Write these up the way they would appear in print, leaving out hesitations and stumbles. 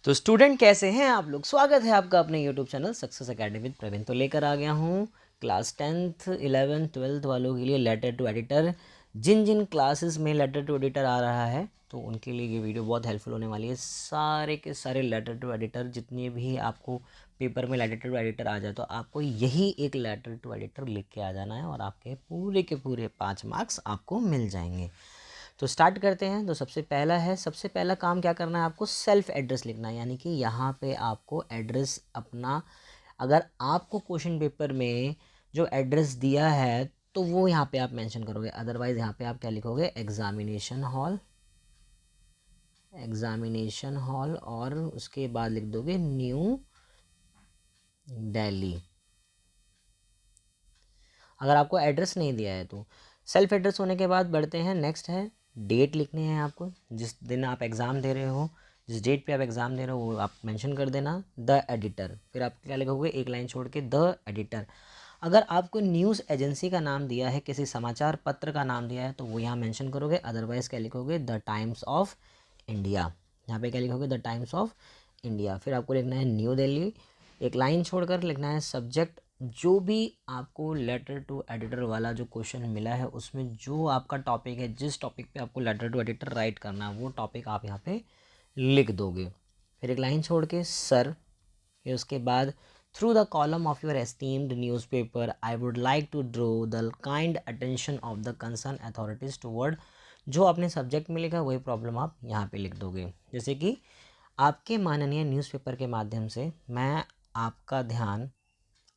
तो स्टूडेंट कैसे हैं आप लोग। स्वागत है आपका अपने YouTube channel success academy with Praveen. तो लेकर आ गया हूँ क्लास 10th 11th 12th वालों के लिए लेटर टू एडिटर। जिन जिन क्लासेस में लेटर टू एडिटर आ रहा है तो उनके लिए ये वीडियो बहुत हेल्पफुल होने वाली है। सारे के सारे लेटर टू एडिटर जितने भी आपको पेपर में लेटर टू एडिटर आ जाए तो आपको यही एक लेटर टू एडिटर लिख के आ जाना है और आपके पूरे के पूरे 5 मार्क्स आपको मिल जाएंगे। तो स्टार्ट करते हैं। तो सबसे पहला काम क्या करना है, आपको सेल्फ एड्रेस लिखना है। यानी कि यहाँ पे आपको एड्रेस अपना, अगर आपको क्वेश्चन पेपर में जो एड्रेस दिया है तो वो यहाँ पे आप मेंशन करोगे। अदरवाइज यहाँ पे आप क्या लिखोगे, एग्जामिनेशन हॉल और उसके बाद लिख दोगे न्यू दिल्ली। अगर आपको एड्रेस नहीं दिया है तो सेल्फ एड्रेस होने के बाद बढ़ते हैं। नेक्स्ट है डेट लिखनी है आपको, जिस दिन आप एग्ज़ाम दे रहे हो, जिस डेट पे आप एग्ज़ाम दे रहे हो वो आप मेंशन कर देना, द एडिटर। फिर आप क्या लिखोगे, एक लाइन छोड़ के द एडिटर। अगर आपको न्यूज़ एजेंसी का नाम दिया है, किसी समाचार पत्र का नाम दिया है तो वो यहाँ मेंशन करोगे। अदरवाइज़ क्या लिखोगे, द टाइम्स ऑफ इंडिया। यहाँ पे क्या लिखोगे, द टाइम्स ऑफ इंडिया। फिर आपको लिखना है न्यू दिल्ली, एक लाइन छोड़कर लिखना है सब्जेक्ट। जो भी आपको लेटर टू एडिटर वाला जो क्वेश्चन मिला है उसमें जो आपका टॉपिक है, जिस टॉपिक पे आपको लेटर टू एडिटर राइट करना है वो टॉपिक आप यहाँ पे लिख दोगे। फिर एक लाइन छोड़ के सर। फिर उसके बाद through the column of your esteemed newspaper I would like to draw the kind attention of the concern authorities toward. जो आपने सब्जेक्ट में लिखा वही प्रॉब्लम आप यहाँ पे लिख दोगे। जैसे कि आपके माननीय न्यूज़पेपर के माध्यम से मैं आपका ध्यान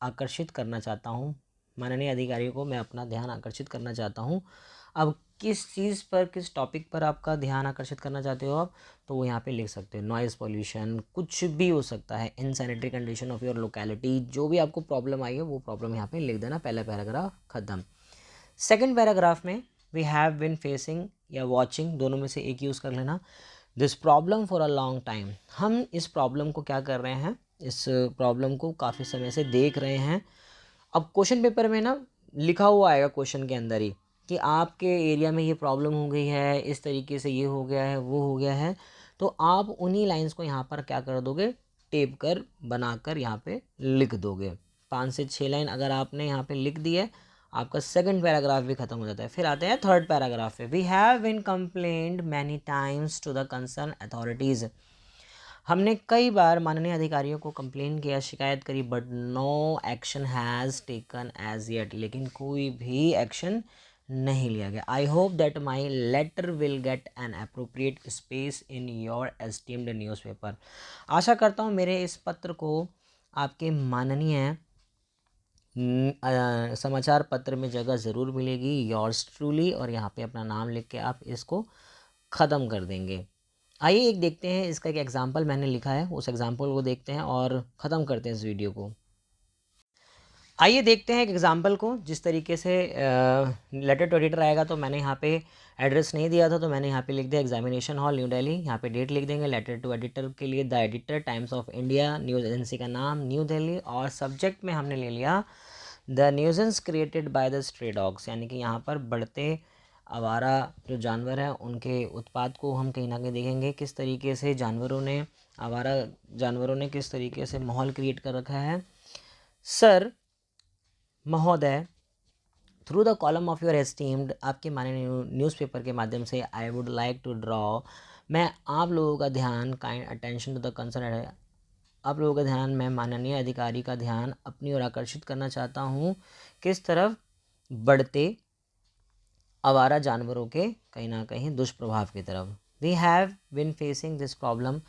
आकर्षित करना चाहता हूँ, माननीय अधिकारियों को मैं अपना ध्यान आकर्षित करना चाहता हूँ। अब किस चीज़ पर, किस टॉपिक पर आपका ध्यान आकर्षित करना चाहते हो आप, तो वो यहाँ पे लिख सकते हो। नॉइज़ पॉल्यूशन, कुछ भी हो सकता है, इनसैनिटरी कंडीशन ऑफ योर लोकेलिटी, जो भी आपको प्रॉब्लम आई है वो प्रॉब्लम यहाँ पे लिख देना। पहला पैराग्राफ ख़त्म। सेकेंड पैराग्राफ में वी हैव बिन फेसिंग या वॉचिंग, दोनों में से एक यूज़ कर लेना, this problem for a long time. हम इस प्रॉब्लम को क्या कर रहे हैं, इस प्रॉब्लम को काफ़ी समय से देख रहे हैं। अब क्वेश्चन पेपर में ना लिखा हुआ आएगा क्वेश्चन के अंदर ही कि आपके एरिया में ये प्रॉब्लम हो गई है, इस तरीके से ये हो गया है, वो हो गया है। तो आप उन्हीं लाइंस को यहाँ पर क्या कर दोगे, टेप कर बनाकर यहाँ पे लिख दोगे। 5 से 6 लाइन अगर आपने यहाँ पे लिख दी है, आपका सेकंड पैराग्राफ भी खत्म हो जाता है। फिर आते हैं थर्ड पैराग्राफ पे। We have been complained many times to the concern authorities. हमने कई बार माननीय अधिकारियों को कंप्लेन किया, शिकायत करी, but no action has taken as yet. लेकिन कोई भी एक्शन नहीं लिया गया। I hope that my letter will get an appropriate space in your esteemed newspaper. आशा करता हूँ मेरे इस पत्र को आपके माननीय समाचार पत्र में जगह ज़रूर मिलेगी। योर्स ट्रूली, और यहाँ पे अपना नाम लिख के आप इसको ख़त्म कर देंगे। आइए एक देखते हैं, इसका एक एग्जाम्पल मैंने लिखा है, उस एग्जाम्पल को देखते हैं और ख़त्म करते हैं इस वीडियो को। आइए देखते हैं एक एग्जाम्पल को। जिस तरीके से लेटर टू एडिटर आएगा तो मैंने यहाँ पे एड्रेस नहीं दिया था तो मैंने यहाँ पे लिख दिया एग्जामिनेशन हॉल न्यू दिल्ली। यहाँ पे डेट लिख देंगे, लेटर टू एडिटर के लिए the editor, times of India, news agency का नाम न्यू दिल्ली, और सब्जेक्ट में हमने ले लिया the nuisance created by the stray dogs. यानी कि यहाँ पर बढ़ते आवारा जो जानवर हैं उनके उत्पाद को हम कहीं ना कहीं देखेंगे, किस तरीके से आवारा जानवरों ने किस तरीके से माहौल क्रिएट कर रखा है। सर महोदय, through the column of your esteemed, आपके माननीय न्यूज़पेपर के माध्यम से, I would like to draw, मैं आप लोगों का ध्यान, kind attention to the concern, आप लोगों का ध्यान, मैं माननीय अधिकारी का ध्यान अपनी ओर आकर्षित करना चाहता हूँ। किस तरफ, बढ़ते आवारा जानवरों के कहीं ना कहीं दुष्प्रभाव की तरफ। We have been facing this problem,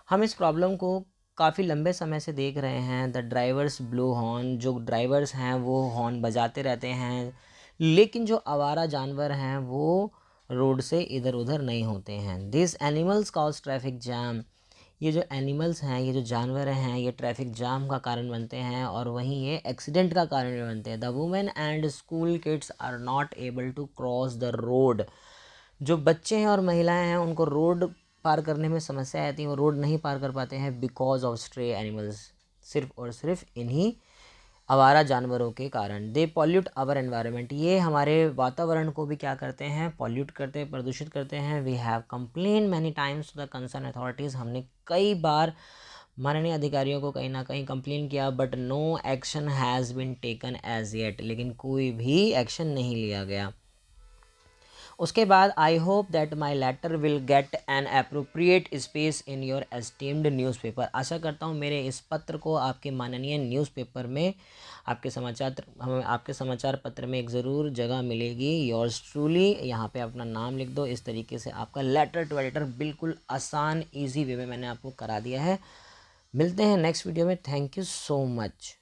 हम इस प्रॉब्लम को काफ़ी लंबे समय से देख रहे हैं। द ड्राइवर्स ब्लो हॉर्न, जो ड्राइवर्स हैं वो हॉर्न बजाते रहते हैं, लेकिन जो आवारा जानवर हैं वो रोड से इधर उधर नहीं होते हैं। This animals cause traffic jam, ये जो एनिमल्स हैं, ये जो जानवर हैं, ये ट्रैफिक जाम का कारण बनते हैं और वहीं ये एक्सीडेंट का कारण भी बनते हैं। The women and school kids are not able to cross the road, जो बच्चे हैं और महिलाएं हैं उनको रोड पार करने में समस्या आती है, वो रोड नहीं पार कर पाते हैं बिकॉज ऑफ स्ट्रे एनिमल्स, सिर्फ और सिर्फ इन्हीं आवारा जानवरों के कारण। दे पॉल्यूट आवर एनवायरनमेंट, ये हमारे वातावरण को भी क्या करते हैं, पॉल्यूट करते हैं, प्रदूषित करते हैं। We have complain many times to the concern authorities, हमने कई बार माननीय अधिकारियों को कहीं ना कहीं कंप्लेन किया, but no action has been taken as yet, लेकिन कोई भी एक्शन नहीं लिया गया। उसके बाद I hope that my letter will get an appropriate space in your esteemed newspaper, आशा करता हूँ मेरे इस पत्र को आपके माननीय न्यूज़पेपर में, आपके समाचार पत्र में एक ज़रूर जगह मिलेगी। योर्स ट्रूली, यहाँ पे अपना नाम लिख दो। इस तरीके से आपका लेटर टू एडिटर बिल्कुल आसान ईजी वे में मैंने आपको करा दिया है। मिलते हैं नेक्स्ट वीडियो में। Thank you so much.